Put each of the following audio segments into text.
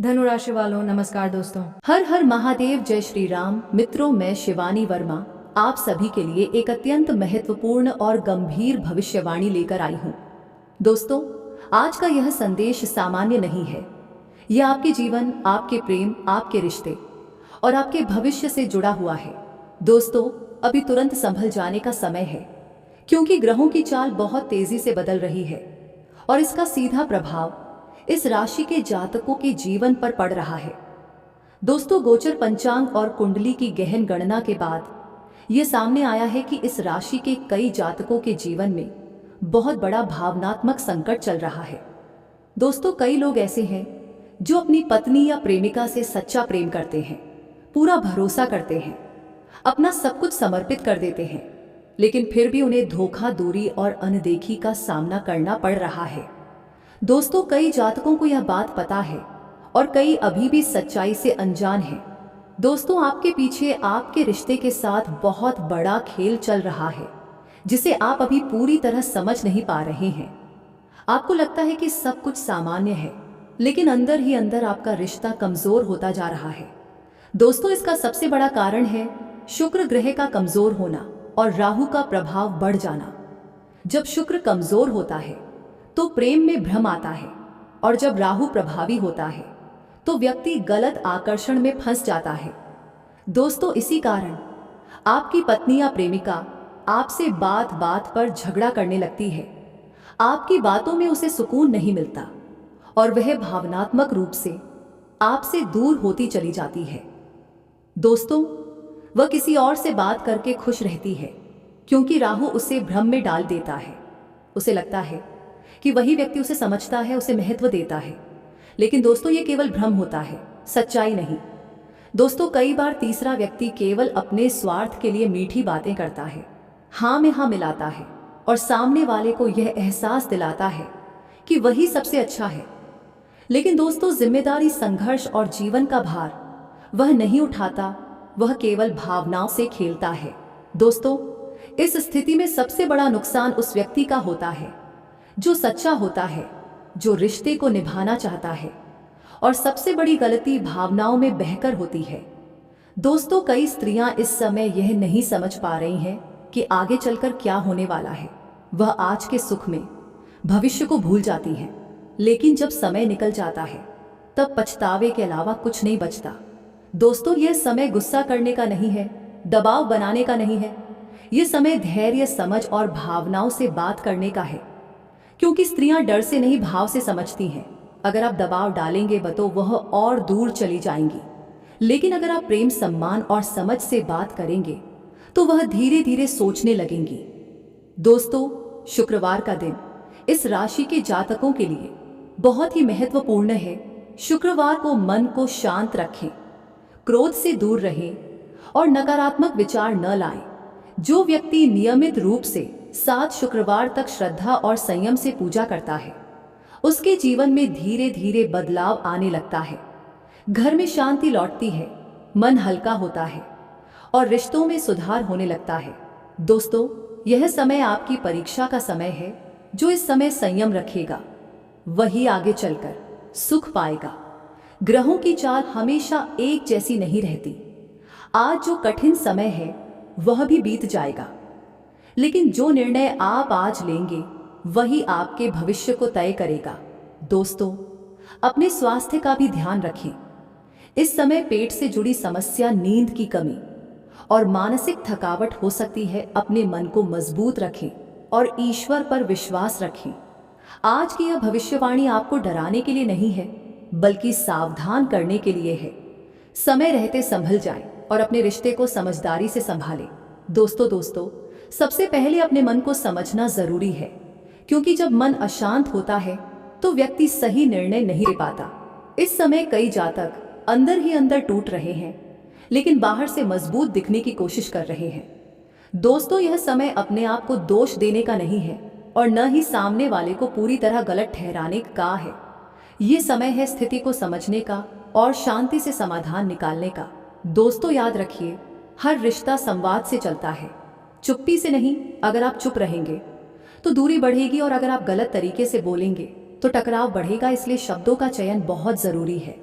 धनुराशि वालों नमस्कार दोस्तों। हर हर महादेव, जय श्री राम। मित्रों, मैं शिवानी वर्मा आप सभी के लिए एक अत्यंत महत्वपूर्ण और गंभीर भविष्यवाणी लेकर आई हूँ। दोस्तों, आज का यह संदेश सामान्य नहीं है। यह आपके जीवन, आपके प्रेम, आपके रिश्ते और आपके भविष्य से जुड़ा हुआ है। दोस्तों, अभी तुरंत संभल जाने का समय है, क्योंकि ग्रहों की चाल बहुत तेजी से बदल रही है और इसका सीधा प्रभाव इस राशि के जातकों के जीवन पर पड़ रहा है। दोस्तों, गोचर पंचांग और कुंडली की गहन गणना के बाद यह सामने आया है कि इस राशि के कई जातकों के जीवन में बहुत बड़ा भावनात्मक संकट चल रहा है। दोस्तों, कई लोग ऐसे हैं जो अपनी पत्नी या प्रेमिका से सच्चा प्रेम करते हैं, पूरा भरोसा करते हैं, अपना सब कुछ समर्पित कर देते हैं, लेकिन फिर भी उन्हें धोखा, दूरी और अनदेखी का सामना करना पड़ रहा है। दोस्तों, कई जातकों को यह बात पता है और कई अभी भी सच्चाई से अनजान हैं। दोस्तों, आपके पीछे आपके रिश्ते के साथ बहुत बड़ा खेल चल रहा है, जिसे आप अभी पूरी तरह समझ नहीं पा रहे हैं। आपको लगता है कि सब कुछ सामान्य है, लेकिन अंदर ही अंदर आपका रिश्ता कमजोर होता जा रहा है। दोस्तों, इसका सबसे बड़ा कारण है शुक्र ग्रह का कमजोर होना और राहु का प्रभाव बढ़ जाना। जब शुक्र कमजोर होता है तो प्रेम में भ्रम आता है, और जब राहु प्रभावी होता है तो व्यक्ति गलत आकर्षण में फंस जाता है। दोस्तों, इसी कारण आपकी पत्नी या प्रेमिका आपसे बात बात पर झगड़ा करने लगती है। आपकी बातों में उसे सुकून नहीं मिलता और वह भावनात्मक रूप से आपसे दूर होती चली जाती है। दोस्तों, वह किसी और से बात करके खुश रहती है, क्योंकि राहु उसे भ्रम में डाल देता है। उसे लगता है कि वही व्यक्ति उसे समझता है, उसे महत्व देता है, लेकिन दोस्तों, ये केवल भ्रम होता है, सच्चाई नहीं। दोस्तों, कई बार तीसरा व्यक्ति केवल अपने स्वार्थ के लिए मीठी बातें करता है, हाँ में हाँ मिलाता है और सामने वाले को यह एहसास दिलाता है कि वही सबसे अच्छा है। लेकिन दोस्तों, जिम्मेदारी, संघर्ष और जीवन का भार वह नहीं उठाता, वह केवल भावनाओं से खेलता है। दोस्तों, इस स्थिति में सबसे बड़ा नुकसान उस व्यक्ति का होता है जो सच्चा होता है, जो रिश्ते को निभाना चाहता है, और सबसे बड़ी गलती भावनाओं में बहकर होती है। दोस्तों, कई स्त्रियां इस समय यह नहीं समझ पा रही हैं कि आगे चलकर क्या होने वाला है। वह आज के सुख में भविष्य को भूल जाती हैं, लेकिन जब समय निकल जाता है तब पछतावे के अलावा कुछ नहीं बचता। दोस्तों, यह समय गुस्सा करने का नहीं है, दबाव बनाने का नहीं है। यह समय धैर्य, समझ और भावनाओं से बात करने का है, क्योंकि स्त्रियां डर से नहीं, भाव से समझती हैं। अगर आप दबाव डालेंगे तो वह और दूर चली जाएंगी, लेकिन अगर आप प्रेम, सम्मान और समझ से बात करेंगे तो वह धीरे धीरे सोचने लगेंगी। दोस्तों, शुक्रवार का दिन इस राशि के जातकों के लिए बहुत ही महत्वपूर्ण है। शुक्रवार को मन को शांत रखें, क्रोध से दूर रहें और नकारात्मक विचार न लाएं। जो व्यक्ति नियमित रूप से 7 शुक्रवार तक श्रद्धा और संयम से पूजा करता है, उसके जीवन में धीरे धीरे बदलाव आने लगता है। घर में शांति लौटती है, मन हल्का होता है और रिश्तों में सुधार होने लगता है। दोस्तों, यह समय आपकी परीक्षा का समय है। जो इस समय संयम रखेगा वही आगे चलकर सुख पाएगा। ग्रहों की चाल हमेशा एक जैसी नहीं रहती। आज जो कठिन समय है वह भी बीत जाएगा, लेकिन जो निर्णय आप आज लेंगे वही आपके भविष्य को तय करेगा। दोस्तों, अपने स्वास्थ्य का भी ध्यान रखें। इस समय पेट से जुड़ी समस्या, नींद की कमी और मानसिक थकावट हो सकती है। अपने मन को मजबूत रखें और ईश्वर पर विश्वास रखें। आज की यह भविष्यवाणी आपको डराने के लिए नहीं है, बल्कि सावधान करने के लिए है। समय रहते संभल जाएं और अपने रिश्ते को समझदारी से संभालें। दोस्तों, सबसे पहले अपने मन को समझना जरूरी है, क्योंकि जब मन अशांत होता है तो व्यक्ति सही निर्णय नहीं ले पाता। इस समय कई जातक अंदर ही अंदर टूट रहे हैं, लेकिन बाहर से मजबूत दिखने की कोशिश कर रहे हैं। दोस्तों, यह समय अपने आप को दोष देने का नहीं है और न ही सामने वाले को पूरी तरह गलत ठहराने का है। ये समय है स्थिति को समझने का और शांति से समाधान निकालने का। दोस्तों, याद रखिए, हर रिश्ता संवाद से चलता है, चुप्पी से नहीं। अगर आप चुप रहेंगे तो दूरी बढ़ेगी और अगर आप गलत तरीके से बोलेंगे तो टकराव बढ़ेगा। इसलिए शब्दों का चयन बहुत जरूरी है।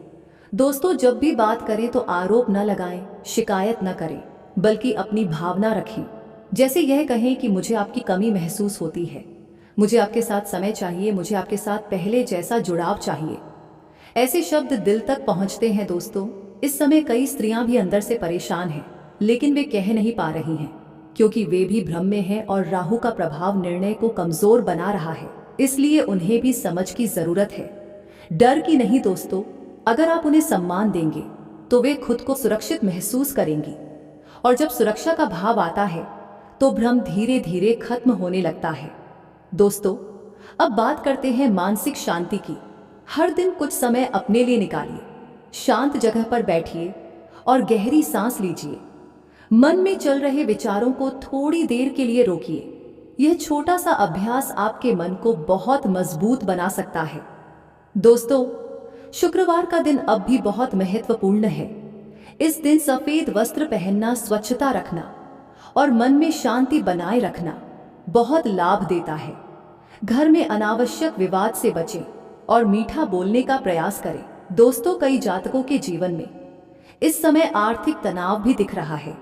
दोस्तों, जब भी बात करें तो आरोप न लगाएं, शिकायत न करें, बल्कि अपनी भावना रखें। जैसे यह कहें कि मुझे आपकी कमी महसूस होती है, मुझे आपके साथ समय चाहिए, मुझे आपके साथ पहले जैसा जुड़ाव चाहिए। ऐसे शब्द दिल तक पहुंचते हैं दोस्तों। इस समय कई स्त्रियां भी अंदर से परेशान हैं, लेकिन वे कह नहीं पा रही हैं, क्योंकि वे भी भ्रम में हैं और राहु का प्रभाव निर्णय को कमजोर बना रहा है। इसलिए उन्हें भी समझ की जरूरत है, डर की नहीं दोस्तों। अगर आप उन्हें सम्मान देंगे तो वे खुद को सुरक्षित महसूस करेंगी, और जब सुरक्षा का भाव आता है तो भ्रम धीरे धीरे खत्म होने लगता है। दोस्तों, अब बात करते हैं मानसिक शांति की। हर दिन कुछ समय अपने लिए निकालिए, शांत जगह पर बैठिए और गहरी सांस लीजिए। मन में चल रहे विचारों को थोड़ी देर के लिए रोकिए। यह छोटा सा अभ्यास आपके मन को बहुत मजबूत बना सकता है। दोस्तों, शुक्रवार का दिन अब भी बहुत महत्वपूर्ण है। इस दिन सफेद वस्त्र पहनना, स्वच्छता रखना और मन में शांति बनाए रखना बहुत लाभ देता है। घर में अनावश्यक विवाद से बचें और मीठा बोलने का प्रयास करें। दोस्तों, कई जातकों के जीवन में इस समय आर्थिक तनाव भी दिख रहा है।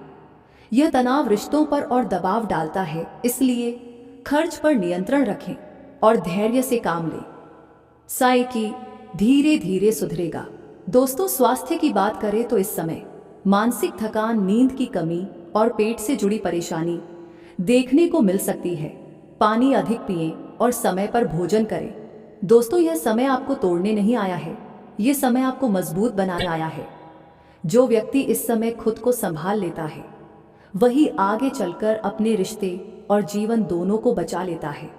यह तनाव रिश्तों पर और दबाव डालता है, इसलिए खर्च पर नियंत्रण रखें और धैर्य से काम लें। साइकी धीरे धीरे सुधरेगा। दोस्तों, स्वास्थ्य की बात करें तो इस समय मानसिक थकान, नींद की कमी और पेट से जुड़ी परेशानी देखने को मिल सकती है। पानी अधिक पिएं और समय पर भोजन करें। दोस्तों, यह समय आपको तोड़ने नहीं आया है, यह समय आपको मजबूत बनाने आया है। जो व्यक्ति इस समय खुद को संभाल लेता है, वही आगे चलकर अपने रिश्ते और जीवन दोनों को बचा लेता है।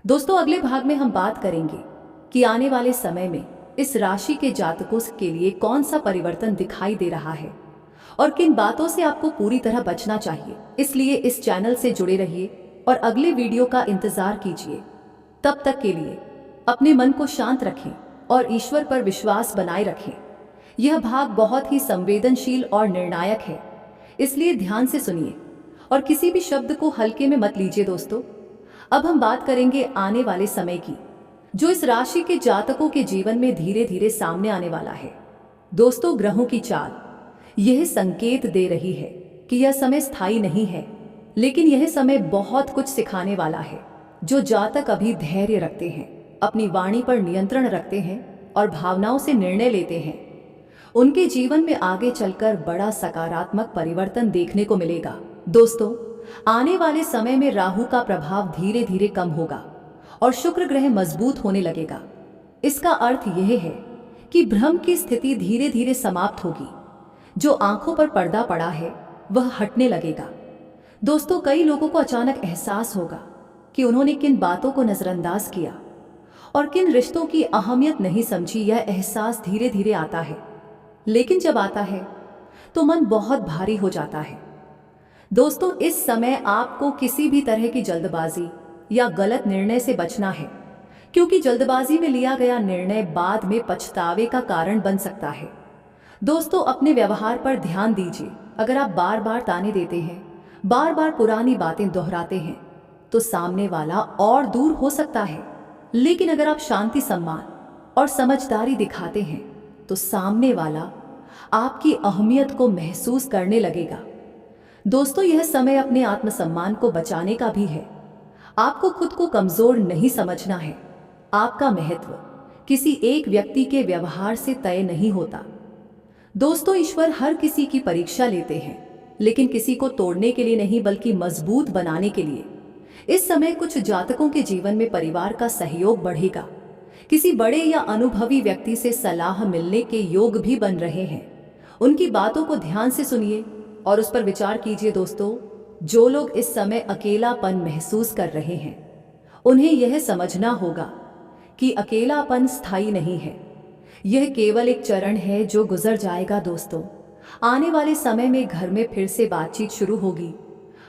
दोस्तों, अगले भाग में हम बात करेंगे कि आने वाले समय में इस राशि के जातकों के लिए कौन सा परिवर्तन दिखाई दे रहा है और किन बातों से आपको पूरी तरह बचना चाहिए। इसलिए इस चैनल से जुड़े रहिए और अगले वीडियो का इंतजार कीजिए। तब तक के लिए अपने मन को शांत रखें और ईश्वर पर विश्वास बनाए रखें। यह भाग बहुत ही संवेदनशील और निर्णायक है, इसलिए ध्यान से सुनिए और किसी भी शब्द को हल्के में मत लीजिए। दोस्तों, अब हम बात करेंगे आने वाले समय की, जो इस राशि के जातकों के जीवन में धीरे धीरे सामने आने वाला है। दोस्तों, ग्रहों की चाल यह संकेत दे रही है कि यह समय स्थायी नहीं है, लेकिन यह समय बहुत कुछ सिखाने वाला है। जो जातक अभी धैर्य रखते हैं, अपनी वाणी पर नियंत्रण रखते हैं और भावनाओं से निर्णय लेते हैं, उनके जीवन में आगे चलकर बड़ा सकारात्मक परिवर्तन देखने को मिलेगा। दोस्तों, आने वाले समय में राहु का प्रभाव धीरे धीरे कम होगा और शुक्र ग्रह मजबूत होने लगेगा। इसका अर्थ यह है कि भ्रम की स्थिति धीरे धीरे समाप्त होगी। जो आंखों पर पर्दा पड़ा है वह हटने लगेगा। दोस्तों, कई लोगों को अचानक एहसास होगा कि उन्होंने किन बातों को नजरअंदाज किया और किन रिश्तों की अहमियत नहीं समझी। यह एहसास धीरे धीरे आता है, लेकिन जब आता है तो मन बहुत भारी हो जाता है। दोस्तों, इस समय आपको किसी भी तरह की जल्दबाजी या गलत निर्णय से बचना है, क्योंकि जल्दबाजी में लिया गया निर्णय बाद में पछतावे का कारण बन सकता है। दोस्तों, अपने व्यवहार पर ध्यान दीजिए। अगर आप बार बार ताने देते हैं, बार बार पुरानी बातें दोहराते हैं, तो सामने वाला और दूर हो सकता है। लेकिन अगर आप शांति, सम्मान और समझदारी दिखाते हैं, तो सामने वाला आपकी अहमियत को महसूस करने लगेगा। दोस्तों, यह समय अपने आत्मसम्मान को बचाने का भी है। आपको खुद को कमजोर नहीं समझना है। आपका महत्व किसी एक व्यक्ति के व्यवहार से तय नहीं होता। दोस्तों, ईश्वर हर किसी की परीक्षा लेते हैं, लेकिन किसी को तोड़ने के लिए नहीं, बल्कि मजबूत बनाने के लिए। इस समय कुछ जातकों के जीवन में परिवार का सहयोग बढ़ेगा। किसी बड़े या अनुभवी व्यक्ति से सलाह मिलने के योग भी बन रहे हैं। उनकी बातों को ध्यान से सुनिए और उस पर विचार कीजिए। दोस्तों, जो लोग इस समय अकेलापन महसूस कर रहे हैं, उन्हें यह समझना होगा कि अकेलापन स्थायी नहीं है। यह केवल एक चरण है जो गुजर जाएगा। दोस्तों, आने वाले समय में घर में फिर से बातचीत शुरू होगी,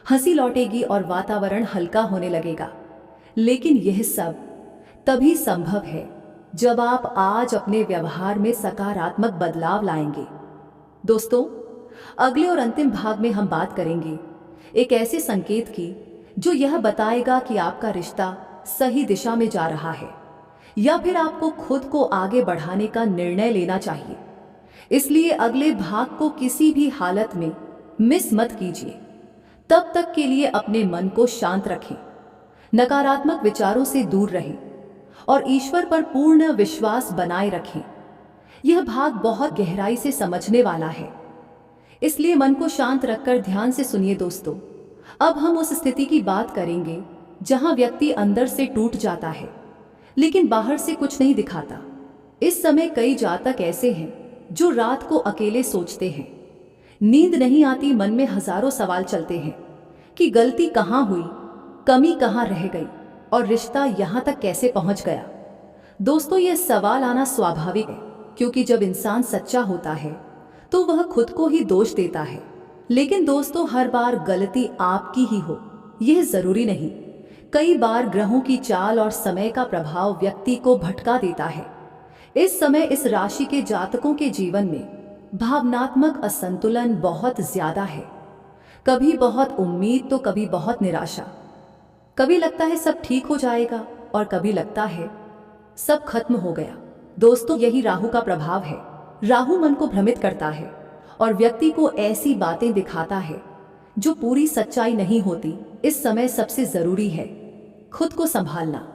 हंसी लौटेगी और वातावरण हल्का होने लगेगा। लेकिन यह सब तभी संभव है जब आप आज अपने व्यवहार में सकारात्मक बदलाव लाएंगे। दोस्तों, अगले और अंतिम भाग में हम बात करेंगे एक ऐसे संकेत की जो यह बताएगा कि आपका रिश्ता सही दिशा में जा रहा है या फिर आपको खुद को आगे बढ़ाने का निर्णय लेना चाहिए। इसलिए अगले भाग को किसी भी हालत में मिस मत कीजिए। तब तक के लिए अपने मन को शांत रखें, नकारात्मक विचारों से दूर रहें और ईश्वर पर पूर्ण विश्वास बनाए रखें। यह भाग बहुत गहराई से समझने वाला है, इसलिए मन को शांत रखकर ध्यान से सुनिए दोस्तों। अब हम उस स्थिति की बात करेंगे जहां व्यक्ति अंदर से टूट जाता है लेकिन बाहर से कुछ नहीं दिखाता। इस समय कई जातक ऐसे हैं जो रात को अकेले सोचते हैं, नींद नहीं आती, मन में हजारों सवाल चलते हैं कि गलती कहाँ हुई, कमी कहाँ रह गई और रिश्ता यहाँ तक कैसे पहुँच गया। दोस्तों, यह सवाल आना स्वाभाविक है, क्योंकि जब इंसान सच्चा होता है तो वह खुद को ही दोष देता है। लेकिन दोस्तों, हर बार गलती आपकी ही हो यह जरूरी नहीं। कई बार ग्रहों की चाल और समय का प्रभाव व्यक्ति को भटका देता है। इस समय इस राशि के जातकों के जीवन में भावनात्मक असंतुलन बहुत ज्यादा है। कभी बहुत उम्मीद तो कभी बहुत निराशा। कभी लगता है सब ठीक हो जाएगा और कभी लगता है सब खत्म हो गया। दोस्तों, यही राहु का प्रभाव है। राहु मन को भ्रमित करता है और व्यक्ति को ऐसी बातें दिखाता है जो पूरी सच्चाई नहीं होती। इस समय सबसे जरूरी है खुद को संभालना।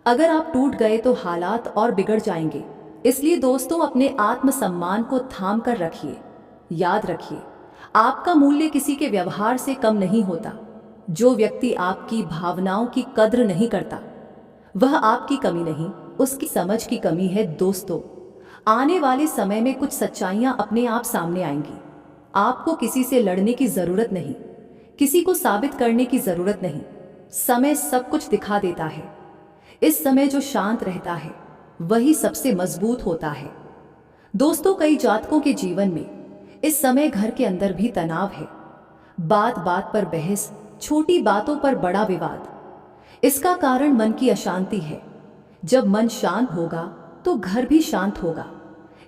अगर आप टूट गए तो हालात और बिगड़ जाएंगे। इसलिए दोस्तों, अपने आत्मसम्मान को थाम कर रखिए। याद रखिए, आपका मूल्य किसी के व्यवहार से कम नहीं होता। जो व्यक्ति आपकी भावनाओं की कद्र नहीं करता वह आपकी कमी नहीं, उसकी समझ की कमी है। दोस्तों, आने वाले समय में कुछ सच्चाइयां अपने आप सामने आएंगी। आपको किसी से लड़ने की जरूरत नहीं, किसी को साबित करने की जरूरत नहीं। समय सब कुछ दिखा देता है। इस समय जो शांत रहता है वही सबसे मजबूत होता है। दोस्तों, कई जातकों के जीवन में इस समय घर के अंदर भी तनाव है। बात बात पर बहस, छोटी बातों पर बड़ा विवाद। इसका कारण मन की अशांति है। जब मन शांत होगा तो घर भी शांत होगा।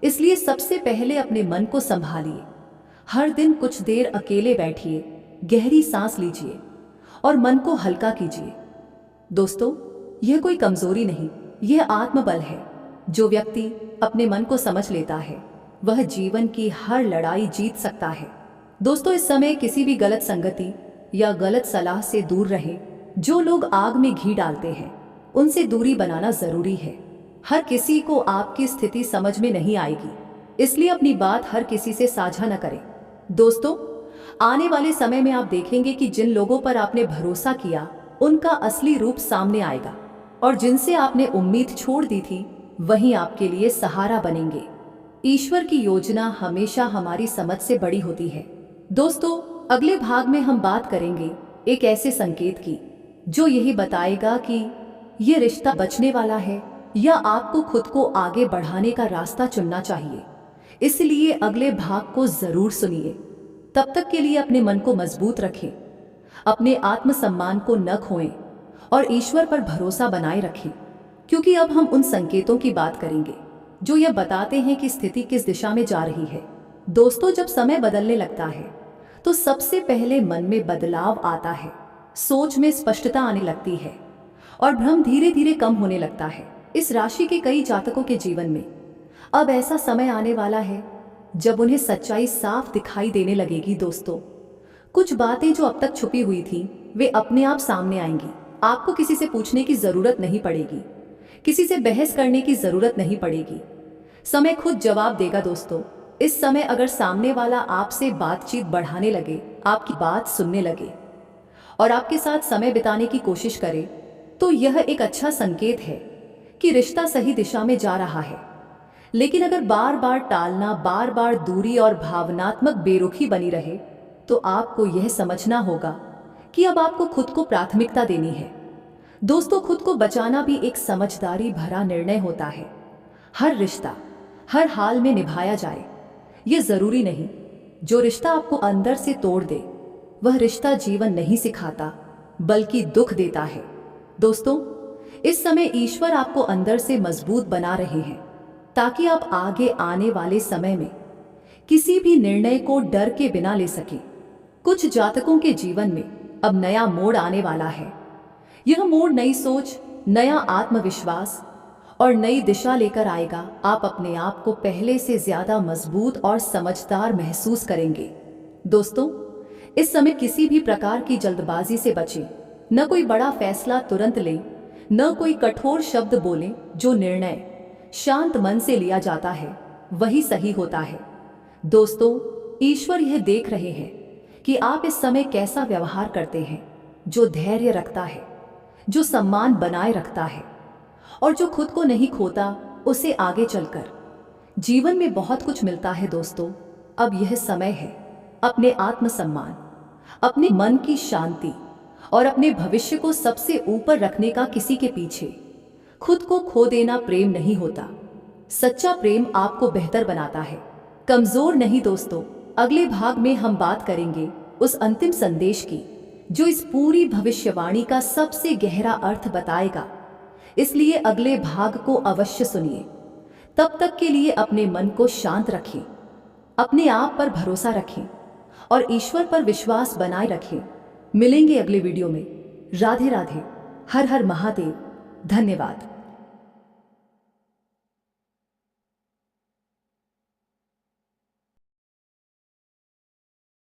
इसलिए सबसे पहले अपने मन को संभालिए। हर दिन कुछ देर अकेले बैठिए, गहरी सांस लीजिए और मन को हल्का कीजिए। दोस्तों, यह कोई कमजोरी नहीं, यह आत्मबल है। जो व्यक्ति अपने मन को समझ लेता है वह जीवन की हर लड़ाई जीत सकता है। दोस्तों, इस समय किसी भी गलत संगति या गलत सलाह से दूर रहें। जो लोग आग में घी डालते हैं उनसे दूरी बनाना जरूरी है। हर किसी को आपकी स्थिति समझ में नहीं आएगी, इसलिए अपनी बात हर किसी से साझा न करें। दोस्तों, आने वाले समय में आप देखेंगे कि जिन लोगों पर आपने भरोसा किया उनका असली रूप सामने आएगा और जिनसे आपने उम्मीद छोड़ दी थी वही आपके लिए सहारा बनेंगे। ईश्वर की योजना हमेशा हमारी समझ से बड़ी होती है। दोस्तों, अगले भाग में हम बात करेंगे एक ऐसे संकेत की जो यही बताएगा कि ये रिश्ता बचने वाला है या आपको खुद को आगे बढ़ाने का रास्ता चुनना चाहिए। इसलिए अगले भाग को जरूर सुनिए। तब तक के लिए अपने मन को मजबूत रखें, अपने आत्मसम्मान को न खोएं और ईश्वर पर भरोसा बनाए रखें, क्योंकि अब हम उन संकेतों की बात करेंगे जो यह बताते हैं कि स्थिति किस दिशा में जा रही है। दोस्तों, जब समय बदलने लगता है तो सबसे पहले मन में बदलाव आता है, सोच में स्पष्टता आने लगती है और भ्रम धीरे धीरे कम होने लगता है। इस राशि के कई जातकों के जीवन में अब ऐसा समय आने वाला है जब उन्हें सच्चाई साफ दिखाई देने लगेगी। दोस्तों, कुछ बातें जो अब तक छुपी हुई थी वे अपने आप सामने आएंगी। आपको किसी से पूछने की जरूरत नहीं पड़ेगी, किसी से बहस करने की जरूरत नहीं पड़ेगी। समय खुद जवाब देगा। दोस्तों, इस समय अगर सामने वाला आपसे बातचीत बढ़ाने लगे, आपकी बात सुनने लगे और आपके साथ समय बिताने की कोशिश करे तो यह एक अच्छा संकेत है कि रिश्ता सही दिशा में जा रहा है। लेकिन अगर बार बार टालना, बार बार दूरी और भावनात्मक बेरुखी बनी रहे तो आपको यह समझना होगा कि अब आपको खुद को प्राथमिकता देनी है। दोस्तों, खुद को बचाना भी एक समझदारी भरा निर्णय होता है। हर रिश्ता हर हाल में निभाया जाए यह जरूरी नहीं। जो रिश्ता आपको अंदर से तोड़ दे वह रिश्ता जीवन नहीं सिखाता बल्कि दुख देता है। दोस्तों, इस समय ईश्वर आपको अंदर से मजबूत बना रहे हैं ताकि आप आगे आने वाले समय में किसी भी निर्णय को डर के बिना ले सकें। कुछ जातकों के जीवन में अब नया मोड़ आने वाला है। यह मोड़ नई सोच, नया आत्मविश्वास और नई दिशा लेकर आएगा। आप अपने आप को पहले से ज्यादा मजबूत और समझदार महसूस करेंगे। दोस्तों, इस समय किसी भी प्रकार की जल्दबाजी से बचें। न कोई बड़ा फैसला तुरंत लें, न कोई कठोर शब्द बोलें। जो निर्णय शांत मन से लिया जाता है वही सही होता है। दोस्तों, ईश्वर यह देख रहे हैं कि आप इस समय कैसा व्यवहार करते हैं। जो धैर्य रखता है, जो सम्मान बनाए रखता है और जो खुद को नहीं खोता, उसे आगे चलकर जीवन में बहुत कुछ मिलता है। दोस्तों, अब यह समय है अपने आत्मसम्मान, अपने मन की शांति और अपने भविष्य को सबसे ऊपर रखने का। किसी के पीछे खुद को खो देना प्रेम नहीं होता। सच्चा प्रेम आपको बेहतर बनाता है, कमजोर नहीं। दोस्तों, अगले भाग में हम बात करेंगे उस अंतिम संदेश की जो इस पूरी भविष्यवाणी का सबसे गहरा अर्थ बताएगा। इसलिए अगले भाग को अवश्य सुनिए। तब तक के लिए अपने मन को शांत रखें, अपने आप पर भरोसा रखें और ईश्वर पर विश्वास बनाए रखें। मिलेंगे अगले वीडियो में। राधे राधे, हर हर महादेव। धन्यवाद।